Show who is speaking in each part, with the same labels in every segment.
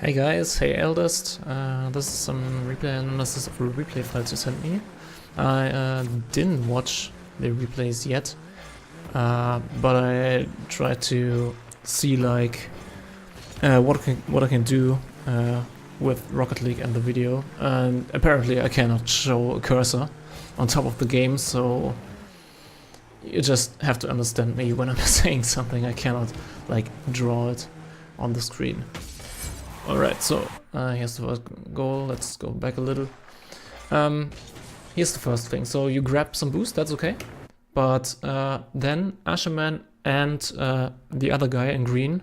Speaker 1: Hey guys, hey IamEld3st. This is some replay analysis of the replay files you sent me. I didn't watch the replays yet, but I tried to see like what I can do with Rocket League and the video. And apparently I cannot show a cursor on top of the game, so you just have to understand me when I'm saying something. I cannot like draw it on the screen. Alright, so here's the first goal. Let's go back a little. Here's the first thing. So you grab some boost, that's okay. But then Asherman and the other guy in green,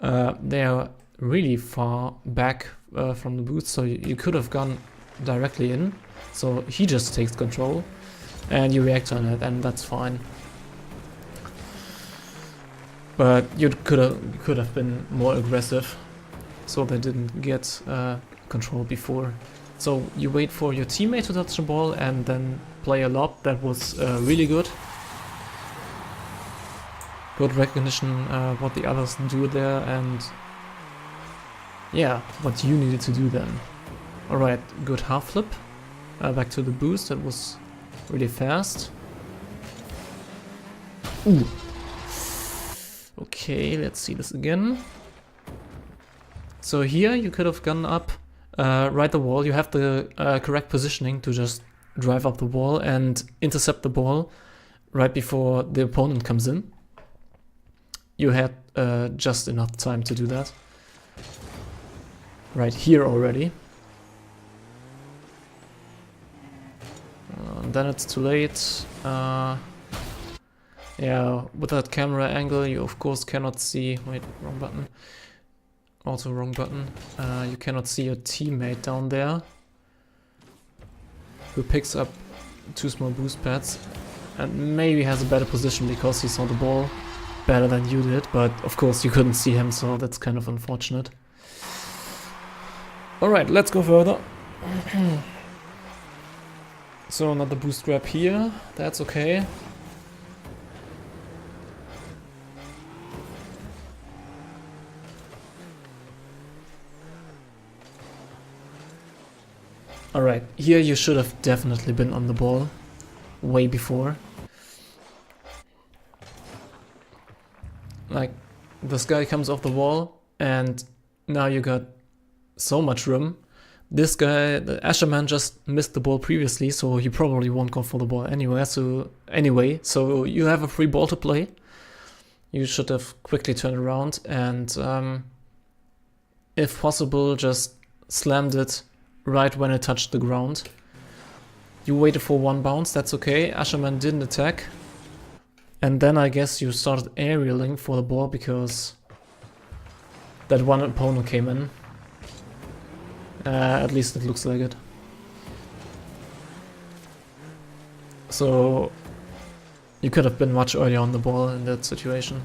Speaker 1: they are really far back from the boost, so you could have gone directly in. So he just takes control and you react on it, and that's fine. But you could have been more aggressive, so they didn't get control before. So you wait for your teammate to touch the ball and then play a lob. That was really good. Good recognition what the others do there, and yeah, what you needed to do then. Alright, good half flip. Back to the boost, that was really fast. Ooh. Okay, let's see this again. So here you could have gone up, right the wall. You have the correct positioning to just drive up the wall and intercept the ball right before the opponent comes in. You had just enough time to do that. Right here already. Then it's too late. Yeah, with that camera angle you of course cannot see... Wait, wrong button. Also wrong button. You cannot see your teammate down there, who picks up two small boost pads and maybe has a better position because he saw the ball better than you did, but of course you couldn't see him, so that's kind of unfortunate. Alright, let's go further. So another boost grab here, that's okay. Alright, here you should have definitely been on the ball way before. Like, this guy comes off the wall and now you got so much room. This guy, the Asherman, just missed the ball previously, so he probably won't go for the ball anyway, so you have a free ball to play. You should have quickly turned around and if possible just slammed it right when it touched the ground. You waited for one bounce, that's okay. Asherman didn't attack. And then I guess you started aerialing for the ball because that one opponent came in. At least it looks like it. So you could have been much earlier on the ball in that situation.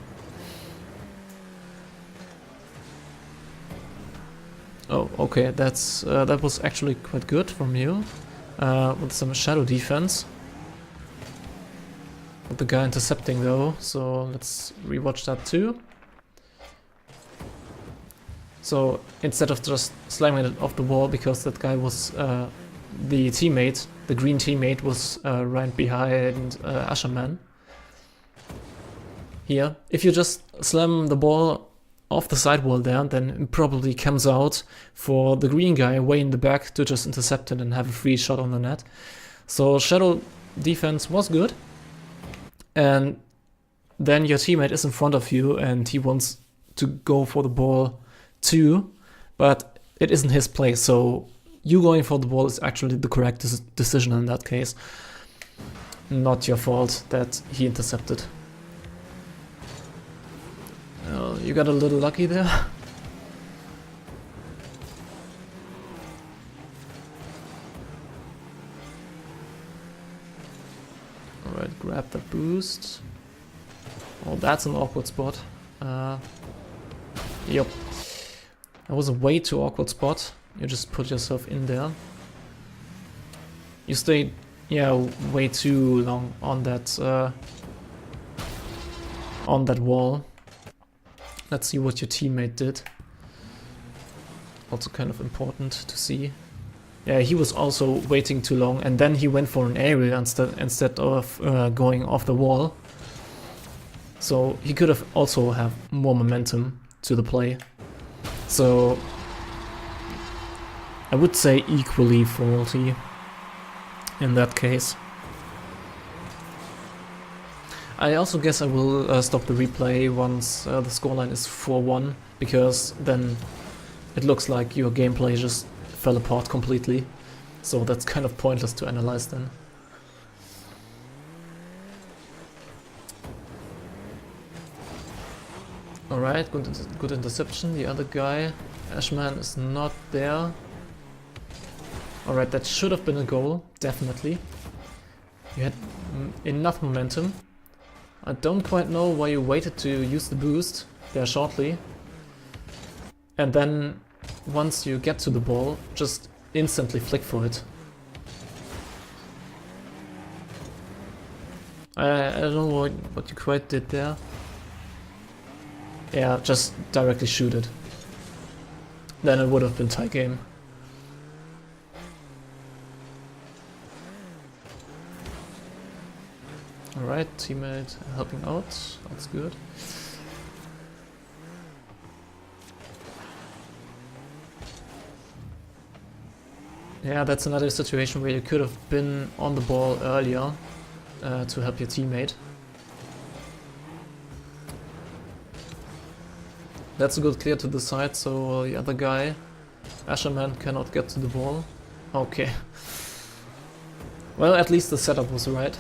Speaker 1: Oh, okay, that was actually quite good from you, with some shadow defense. With the guy intercepting though, so let's rewatch that too. So instead of just slamming it off the wall, because that guy was the teammate, the green teammate was right behind Asherman. Here, if you just slam the ball off the sidewall there, then it probably comes out for the green guy way in the back to just intercept it and have a free shot on the net. So shadow defense was good, and then your teammate is in front of you and he wants to go for the ball too, but it isn't his play, so you going for the ball is actually the correct decision in that case. Not your fault that he intercepted. You got a little lucky there. Alright, grab the boost. Oh, that's an awkward spot. Yep. That was a way too awkward spot. You just put yourself in there. You stayed, yeah, way too long on that wall. Let's see what your teammate did. also kind of important to see. Yeah, he was also waiting too long, and then he went for an aerial instead of going off the wall. So he could have also have more momentum to the play. So I would say equally faulty in that case. I also guess I will stop the replay once the scoreline is 4-1, because then it looks like your gameplay just fell apart completely. So that's kind of pointless to analyze then. Alright, good interception. The other guy, Ashman, is not there. Alright, that should have been a goal, definitely. You had enough momentum. I don't quite know why you waited to use the boost there shortly. And then, once you get to the ball, just instantly flick for it. I don't know what you quite did there. Yeah, just directly shoot it. Then it would have been tie game. Alright, teammate helping out, that's good. Yeah, that's another situation where you could have been on the ball earlier to help your teammate. That's a good clear to the side, so the other guy, Asherman, cannot get to the ball. Okay. Well, at least the setup was right.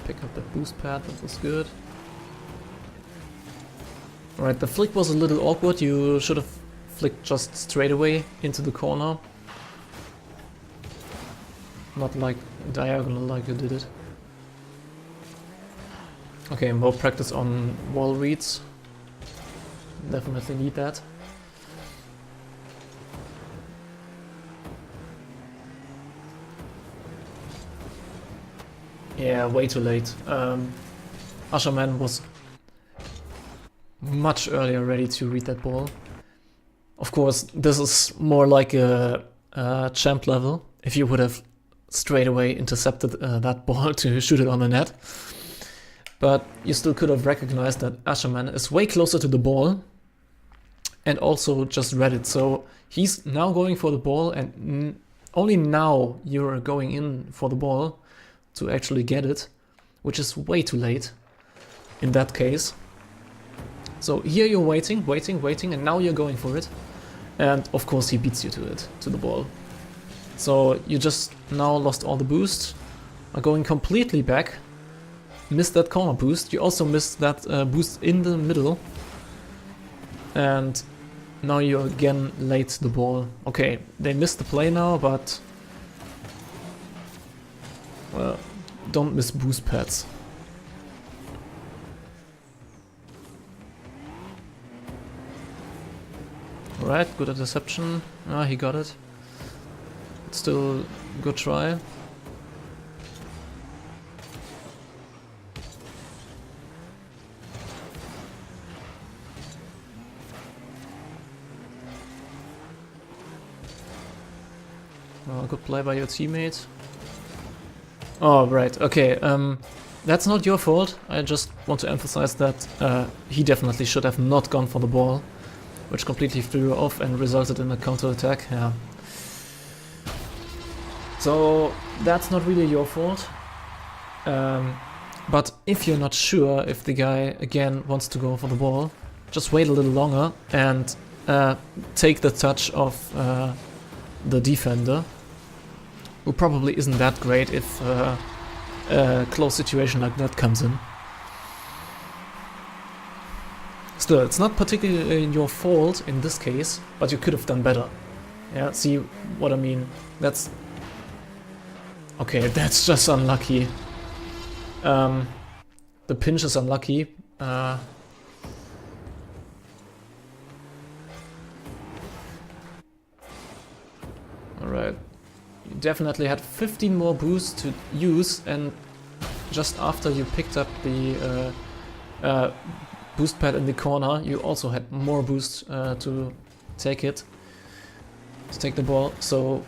Speaker 1: Pick up that boost pad, that was good. Alright, the flick was a little awkward. You should have flicked just straight away into the corner. Not like diagonal like you did it. Okay, more practice on wall reads. Definitely need that. Yeah, way too late. Asherman was much earlier ready to read that ball. Of course, this is more like a champ level. If you would have straight away intercepted that ball to shoot it on the net. But you still could have recognized that Asherman is way closer to the ball and also just read it. So he's now going for the ball, and only now you're going in for the ball to actually get it, which is way too late in that case. So here you're waiting, and now you're going for it. And of course he beats you to it, to the ball. So you just now lost all the boost, are going completely back, missed that corner boost, you also missed that boost in the middle. And now you're again late to the ball. Okay, they missed the play now, but well, don't miss boost pads. Alright, good interception. Ah, he got it. Still good try. Oh, good play by your teammate. Oh, right, okay. That's not your fault. I just want to emphasize that he definitely should have not gone for the ball, which completely threw you off and resulted in a counter-attack. Yeah. So that's not really your fault. But if you're not sure if the guy again wants to go for the ball, just wait a little longer and take the touch of the defender, who probably isn't that great if a close situation like that comes in. Still, it's not particularly your fault in this case, but you could have done better. Yeah, see what I mean? That's... Okay, that's just unlucky. The pinch is unlucky. Alright. You definitely had 15 more boosts to use, and just after you picked up the boost pad in the corner, you also had more boost to take the ball. So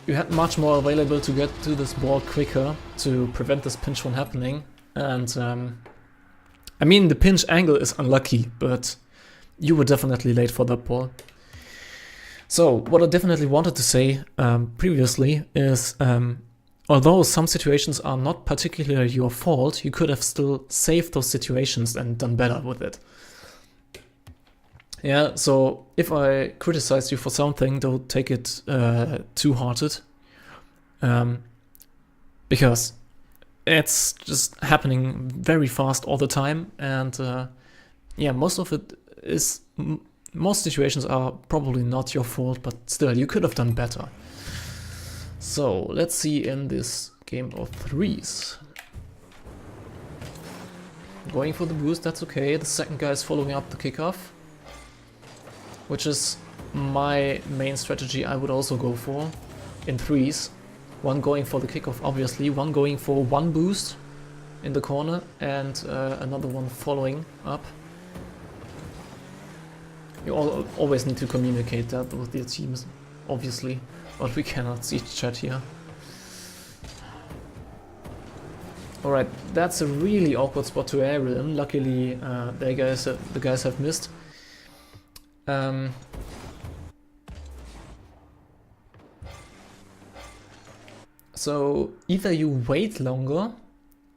Speaker 1: you had much more available to get to this ball quicker to prevent this pinch from happening. And I mean, the pinch angle is unlucky, but you were definitely late for that ball. So what I definitely wanted to say previously is, although some situations are not particularly your fault, you could have still saved those situations and done better with it. Yeah, so if I criticize you for something, don't take it too hearted, because it's just happening very fast all the time, and yeah, most situations are probably not your fault, but still, you could have done better. So let's see in this game of threes. Going for the boost, that's okay. The second guy is following up the kickoff, which is my main strategy I would also go for in threes. One going for the kickoff, obviously, one going for one boost in the corner, and another one following up. You always need to communicate that with your teams, obviously, but we cannot see chat here. Alright, that's a really awkward spot to aerial in. Luckily, the guys have missed. So either you wait longer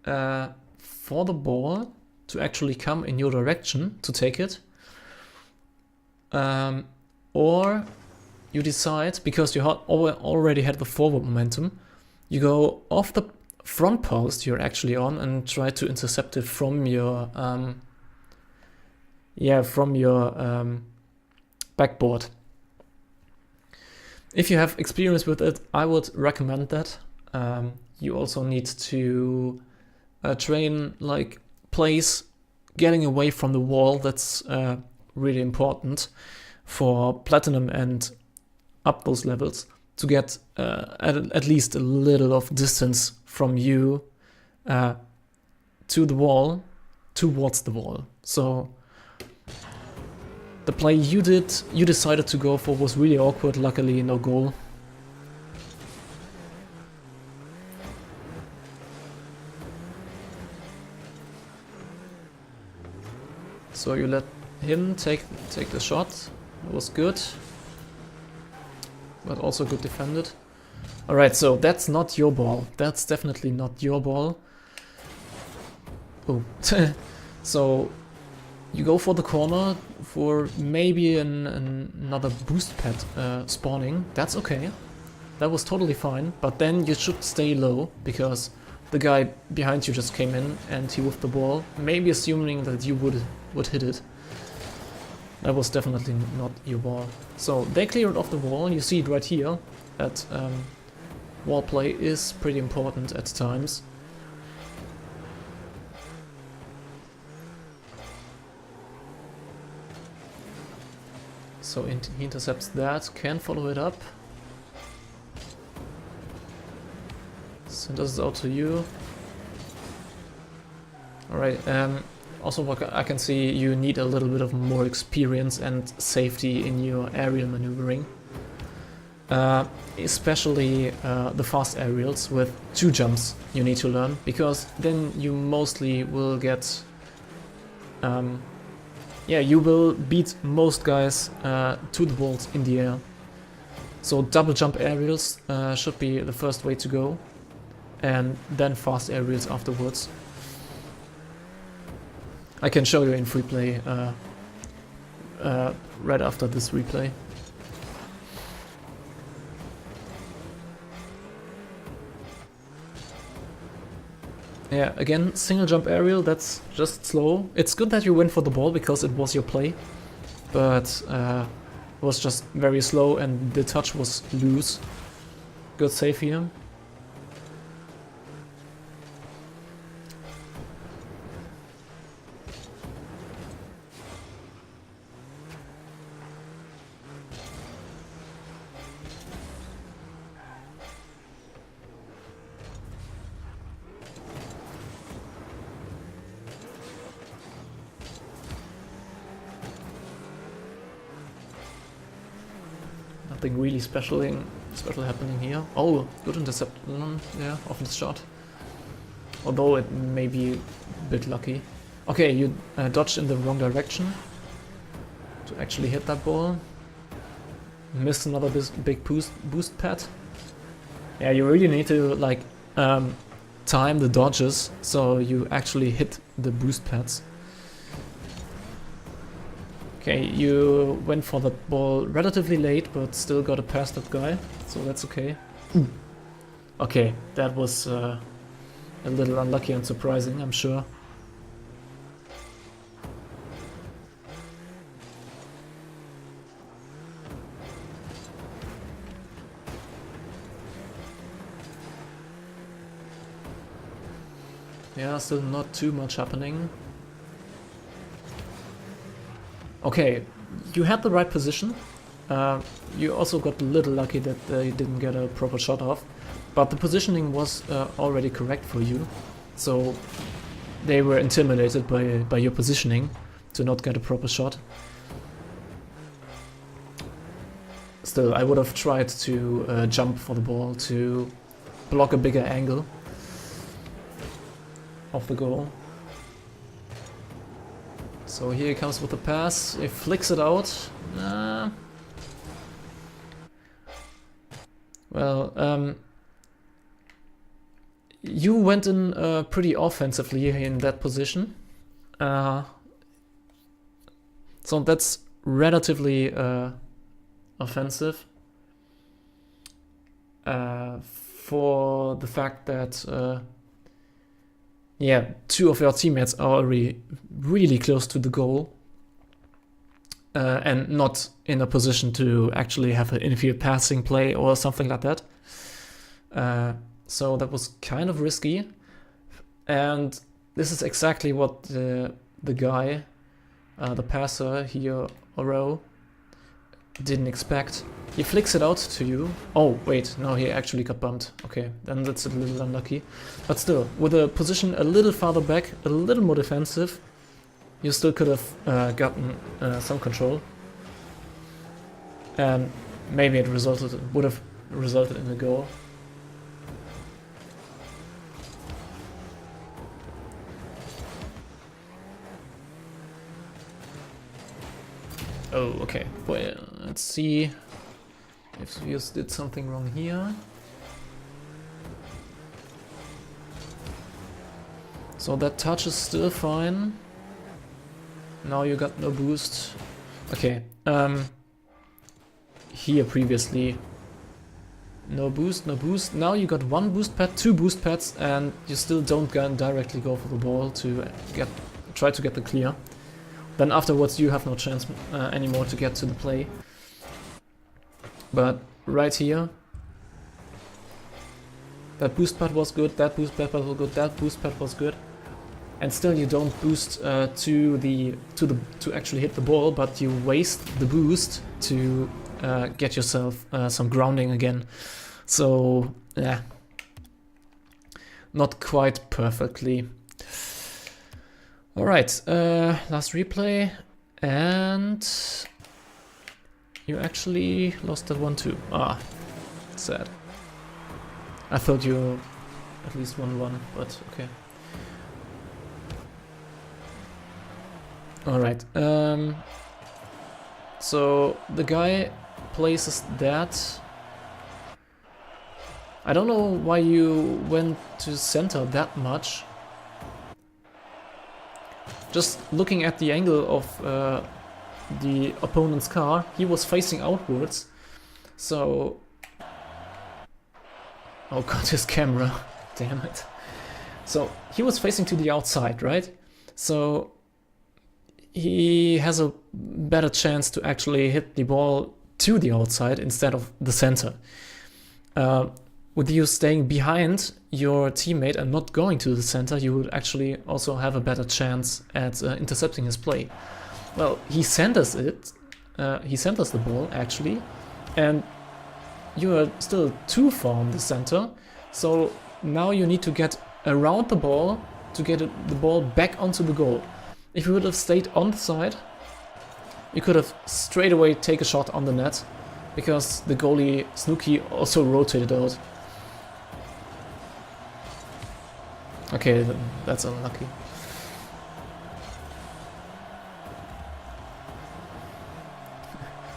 Speaker 1: for the ball to actually come in your direction to take it, or you decide, because you already had the forward momentum, you go off the front post you're actually on and try to intercept it from your backboard. If you have experience with it, I would recommend that. You also need to train like plays getting away from the wall. That's really important for Platinum and up those levels, to get at least a little of distance from you to the wall, towards the wall. So the play you decided to go for was really awkward, luckily no goal. So you let him take the shot. It was good, but also good defended. Alright, so that's not your ball. That's definitely not your ball. Oh. So you go for the corner for maybe another boost pad spawning. That's okay. That was totally fine. But then you should stay low, because the guy behind you just came in and he whiffed the ball, maybe assuming that you would hit it. That was definitely not your ball. So they cleared off the wall. You see it right here that wall play is pretty important at times. So he intercepts that, can follow it up. Sends it out to you. Alright, also what I can see, you need a little bit of more experience and safety in your aerial maneuvering. Especially the fast aerials with 2 jumps you need to learn, because then you mostly will get... you will beat most guys to the walls in the air. So double jump aerials should be the first way to go, and then fast aerials afterwards. I can show you in free play right after this replay. Yeah, again, single jump aerial, that's just slow. It's good that you went for the ball because it was your play, but it was just very slow and the touch was loose. Good save here. something really special happening here. Oh, good interception, yeah, of the shot. Although it may be a bit lucky. Okay, you dodged in the wrong direction to actually hit that ball. Missed another big boost pad. Yeah, you really need to like time the dodges so you actually hit the boost pads. Okay, you went for the ball relatively late, but still got to pass that guy, so that's okay. Okay, that was a little unlucky and surprising, I'm sure. Yeah, still not too much happening. Okay, you had the right position. You also got a little lucky that you didn't get a proper shot off, but the positioning was already correct for you. So they were intimidated by your positioning to not get a proper shot. Still, I would have tried to jump for the ball to block a bigger angle of the goal. So here he comes with the pass, he flicks it out. Well, you went in pretty offensively in that position. So that's relatively offensive. For the fact that yeah, two of your teammates are already really close to the goal and not in a position to actually have an infield passing play or something like that. So that was kind of risky, and this is exactly what the guy, the passer here, Oro, didn't expect. He flicks it out to you. Oh, wait, no, he actually got bumped. Okay, then that's a little unlucky. But still, with a position a little farther back, a little more defensive, you still could have gotten some control. And maybe it would have resulted in a goal. Oh, okay. Well, let's see if we just did something wrong here. So that touch is still fine. Now you got no boost. Okay. Here previously, no boost, no boost. Now you got one boost pad, two boost pads, and you still don't directly go for the ball to try to get the clear. Then afterwards you have no chance anymore to get to the play. But right here, that boost pad was good, that boost pad was good, that boost pad was good, and still you don't boost to actually hit the ball, but you waste the boost to get yourself some grounding again. So yeah, not quite perfectly. All right, last replay, and you actually lost that one too. Ah, sad. I thought you at least won one, but okay. All right. So the guy places that. I don't know why you went to center that much. Just looking at the angle of the opponent's car, he was facing outwards, so... Oh god, his camera, damn it. So, he was facing to the outside, right? So, he has a better chance to actually hit the ball to the outside instead of the center. With you staying behind your teammate and not going to the center, you would actually also have a better chance at intercepting his play. Well, he centers it, he centers the ball actually, and you are still too far on the center, so now you need to get around the ball to get the ball back onto the goal. If you would have stayed on the side, you could have straight away take a shot on the net because the goalie Snooki also rotated out. Okay, that's unlucky.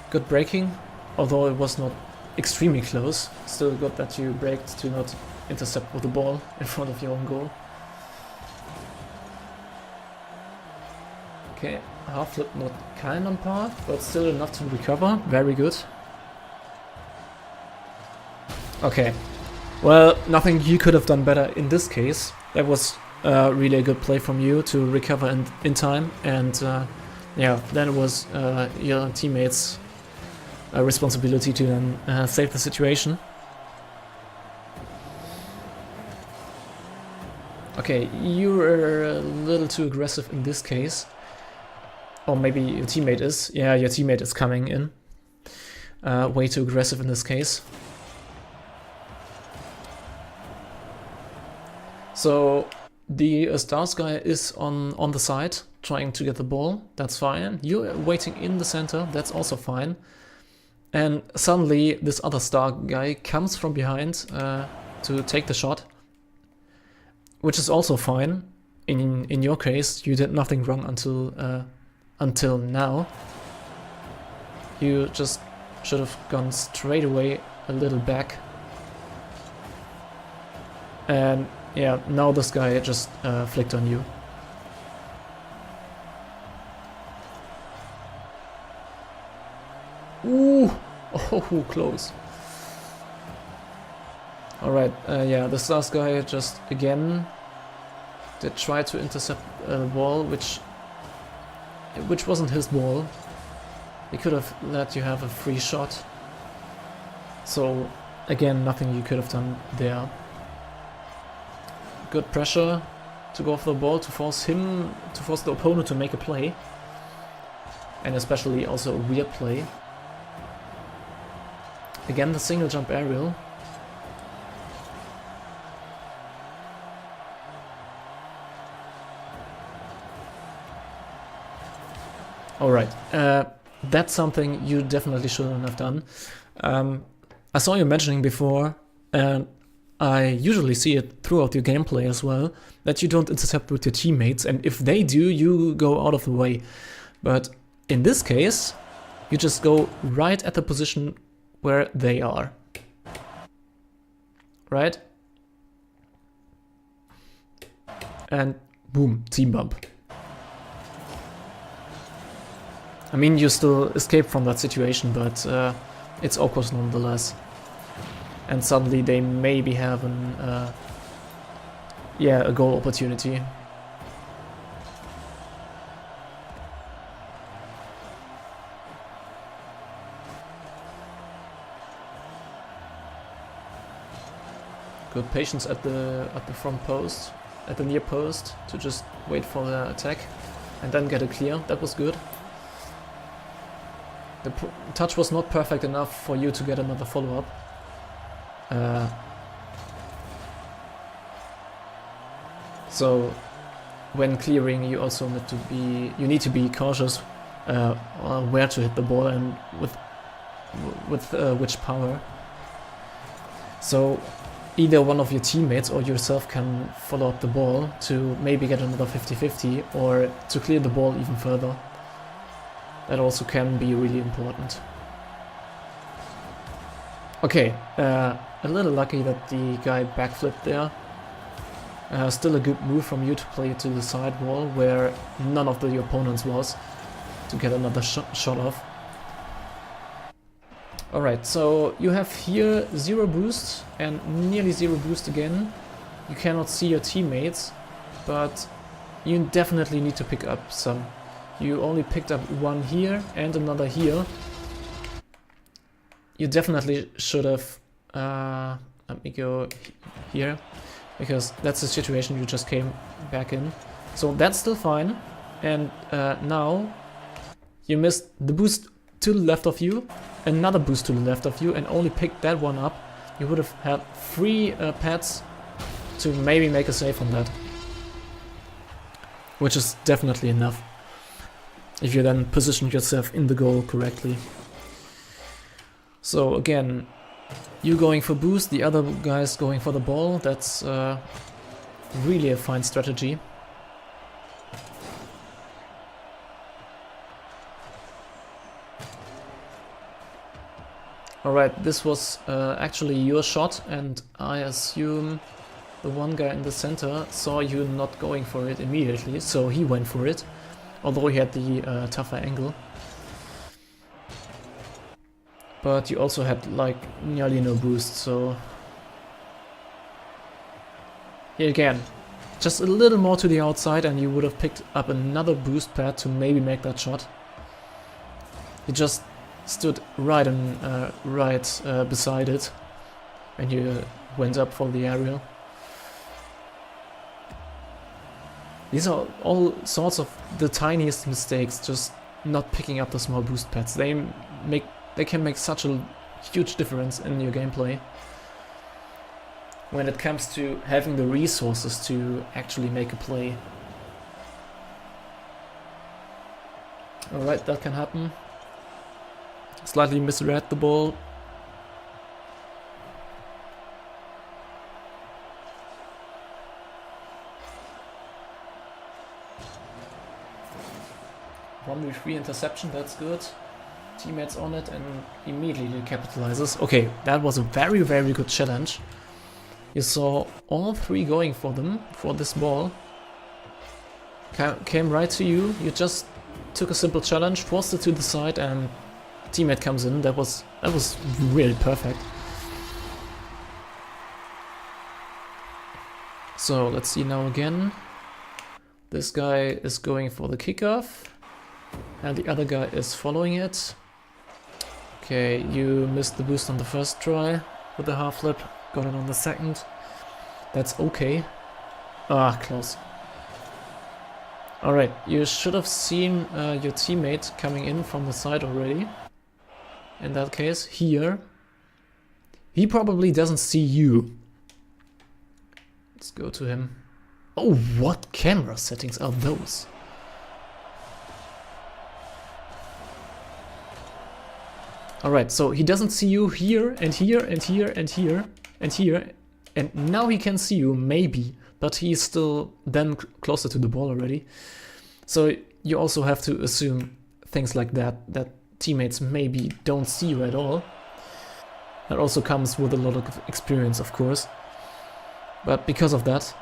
Speaker 1: Good braking, although it was not extremely close. Still good that you braked to not intercept with the ball in front of your own goal. Okay, half flip not kind on par, but still enough to recover. Very good. Okay, well, nothing you could have done better in this case. That was really a good play from you to recover in time, and yeah, then it was your teammates' responsibility to then save the situation. Okay, you were a little too aggressive in this case. Or maybe your teammate is. Yeah, your teammate is coming in. Way too aggressive in this case. So the Stars guy is on the side, trying to get the ball. That's fine. You're waiting in the center. That's also fine. And suddenly this other Star guy comes from behind to take the shot, which is also fine. In your case, you did nothing wrong until now. You just should have gone straight away a little back. And yeah, now this guy just flicked on you. Ooh! Oh, close. Alright, yeah, the Stars guy just again did try to intercept the ball, which wasn't his ball. He could have let you have a free shot. So again, nothing you could have done there. Good pressure to go for the ball, to force the opponent to make a play. And especially also a weird play. Again, the single jump aerial. Alright, that's something you definitely shouldn't have done. I saw you mentioning before, and I usually see it throughout your gameplay as well, that you don't intercept with your teammates, and if they do, you go out of the way. But in this case, you just go right at the position where they are. Right? And boom, team bump. I mean, you still escape from that situation, but it's awkward nonetheless. And suddenly they maybe have a goal opportunity. Good patience at the front post, at the near post, to just wait for the attack and then get a clear. That was good. The touch was not perfect enough for you to get another follow-up. So when clearing, you also need to be cautious on where to hit the ball and with which power. So either one of your teammates or yourself can follow up the ball to maybe get another 50-50 or to clear the ball even further. That also can be really important. Okay, a little lucky that the guy backflipped there. Still a good move from you to play it to the side wall where none of the opponents was, to get another shot off. Alright, so you have here 0 boost and nearly 0 boost again. You cannot see your teammates, but you definitely need to pick up some. You only picked up one here and another here. You definitely should have... let me go here, because that's the situation you just came back in. So that's still fine. And now you missed the boost to the left of you, another boost to the left of you, and only picked that one up. You would have had 3 pads to maybe make a save on that. Which is definitely enough, if you then position yourself in the goal correctly. So again, you going for boost, the other guys going for the ball. That's really a fine strategy. Alright, this was actually your shot, and I assume the one guy in the center saw you not going for it immediately, so he went for it, although he had the tougher angle. But you also had like nearly no boost, so here again, just a little more to the outside and you would have picked up another boost pad to maybe make that shot. You just stood right beside it and you went up for the aerial. These are all sorts of the tiniest mistakes, just not picking up the small boost pads. They can make such a huge difference in your gameplay when it comes to having the resources to actually make a play. Alright, that can happen. Slightly misread the ball. One free interception, that's good. Teammates on it and immediately capitalizes. Okay, that was a very, very good challenge. You saw all three going for them, for this ball. Came right to you. You just took a simple challenge, forced it to the side, and teammate comes in. That was really perfect. So let's see now again. This guy is going for the kickoff, and the other guy is following it. Okay, you missed the boost on the first try with the half flip, got it on the second. That's okay. Ah, close. Alright, you should have seen your teammate coming in from the side already. In that case, here. He probably doesn't see you. Let's go to him. Oh, what camera settings are those? Alright, so he doesn't see you here, and here, and here, and here, and here. And now he can see you, maybe. But he's still then closer to the ball already. So you also have to assume things like that, that teammates maybe don't see you at all. That also comes with a lot of experience, of course. But because of that,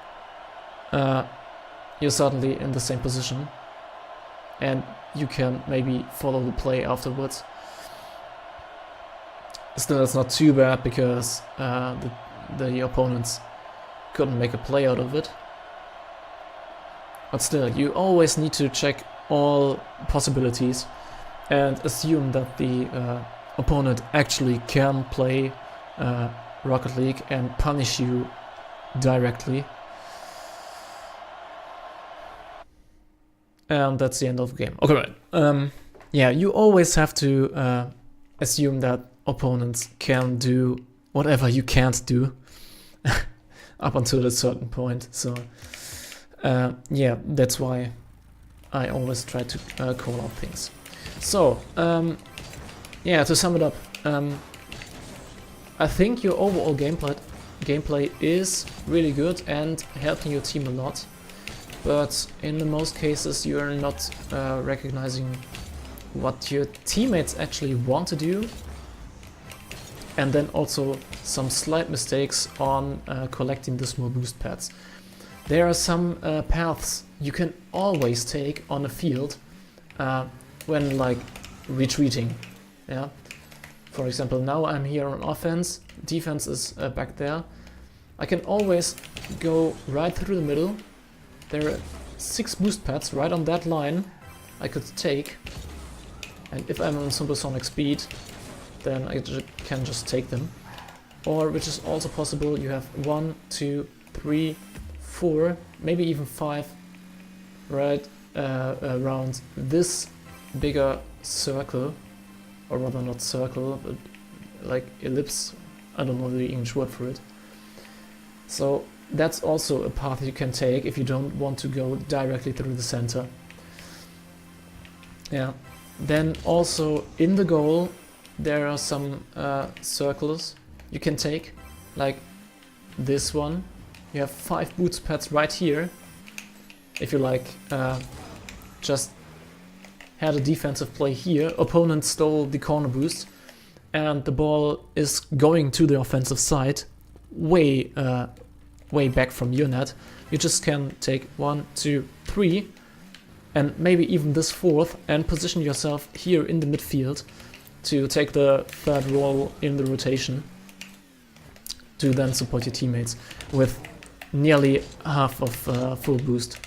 Speaker 1: you're suddenly in the same position. And you can maybe follow the play afterwards. Still, it's not too bad because the opponents couldn't make a play out of it. But still, you always need to check all possibilities and assume that the opponent actually can play Rocket League and punish you directly. And that's the end of the game. Okay, right. Yeah, you always have to assume that opponents can do whatever you can't do up until a certain point. So yeah, that's why I always try to call out things. So yeah, to sum it up, I think your overall gameplay is really good and helping your team a lot, but in the most cases you are not recognizing what your teammates actually want to do. And then also some slight mistakes on collecting the small boost pads. There are some paths you can always take on a field when like retreating. Yeah. For example, now I'm here on offense, defense is back there. I can always go right through the middle. There are 6 boost pads right on that line I could take. And if I'm on supersonic speed, then I can just take them. Or, which is also possible, you have 1, 2, 3, 4, maybe even 5 right around this bigger circle, or rather not circle, but like ellipse. I don't know the English word for it. So that's also a path you can take if you don't want to go directly through the center. Yeah. Then also in the goal, there are some circles you can take, like this one. You have 5 boost pads right here. If you like just had a defensive play here, opponent stole the corner boost, and the ball is going to the offensive side, way back from your net. You just can take 1, 2, 3, and maybe even this 4th, and position yourself here in the midfield to take the 3rd role in the rotation, to then support your teammates with nearly half of full boost.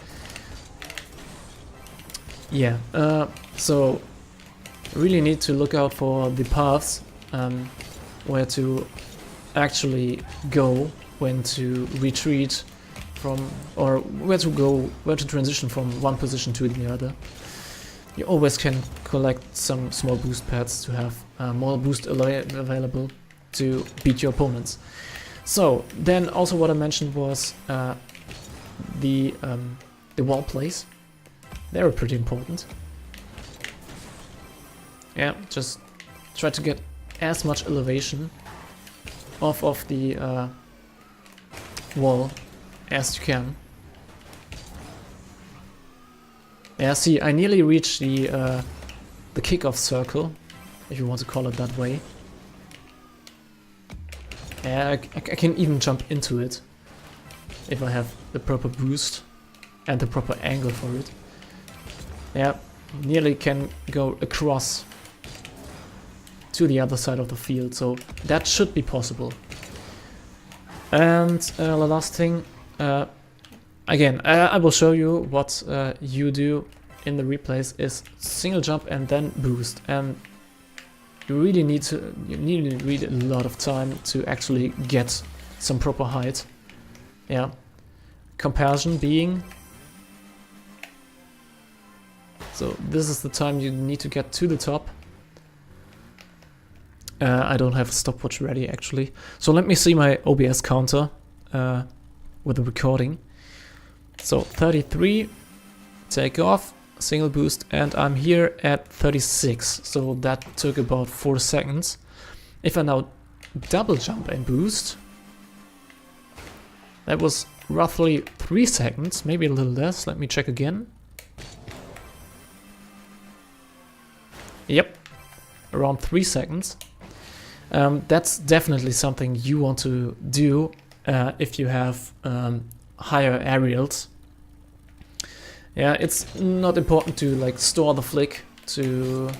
Speaker 1: Yeah, so really need to look out for the paths, where to actually go, when to retreat from, or where to transition from one position to the other. You always can collect some small boost pads to have more boost available to beat your opponents. So then also what I mentioned was the wall plays. They're pretty important. Yeah, just try to get as much elevation off of the wall as you can. Yeah, see, I nearly reached the kickoff circle, if you want to call it that way. Yeah, I can even jump into it if I have the proper boost and the proper angle for it. Yeah, nearly can go across to the other side of the field, so that should be possible. And the last thing, again, I will show you what you do in the replays is single jump and then boost, and you really need a lot of time to actually get some proper height. Yeah, comparison being, so this is the time you need to get to the top. I don't have a stopwatch ready actually, so let me see my OBS counter with the recording. So 33, take off, single boost, and I'm here at 36, so that took about 4 seconds. If I now double jump and boost, that was roughly 3 seconds, maybe a little less. Let me check again. Yep, around 3 seconds. That's definitely something you want to do if you have higher aerials. Yeah, it's not important to like store the flick to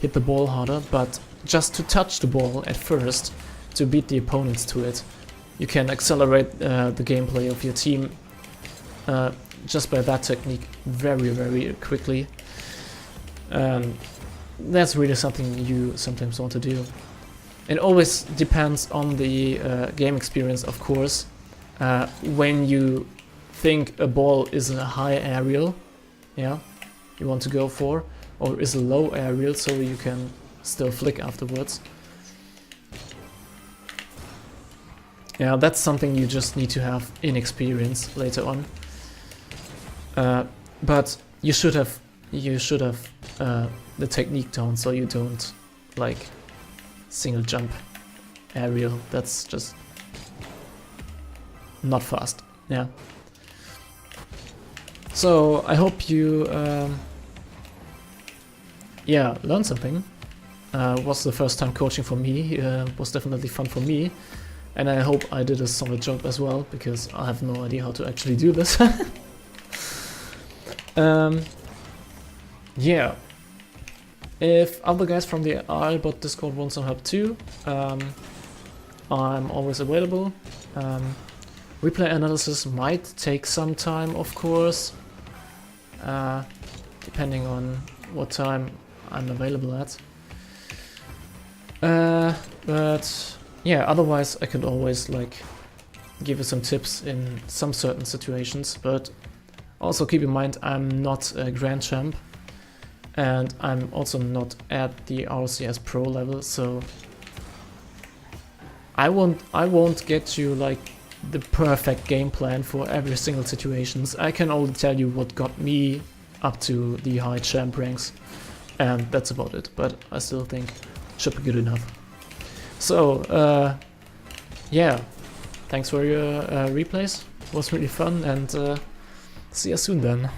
Speaker 1: hit the ball harder, but just to touch the ball at first to beat the opponents to it. You can accelerate the gameplay of your team just by that technique very, very quickly. That's really something you sometimes want to do. It always depends on the game experience, of course. When you think a ball is a high aerial, yeah, you want to go for, or is a low aerial, so you can still flick afterwards. Yeah, that's something you just need to have in experience later on. But you should have the technique down, so you don't like single jump aerial. That's just not fast. Yeah. So I hope you yeah, learned something. Was the first time coaching for me. Was definitely fun for me, and I hope I did a solid job as well, because I have no idea how to actually do this. Yeah. If other guys from the IamEld3st Discord want some help too, I'm always available. Replay analysis might take some time, of course, depending on what time I'm available at. But yeah, otherwise I could always like give you some tips in some certain situations, but also keep in mind I'm not a Grand Champ, and I'm also not at the RCS Pro level, so I won't get you like the perfect game plan for every single situations. I can only tell you what got me up to the high champ ranks, and that's about it. But I still think should be good enough. So, yeah, thanks for your replays. It was really fun, and see you soon then.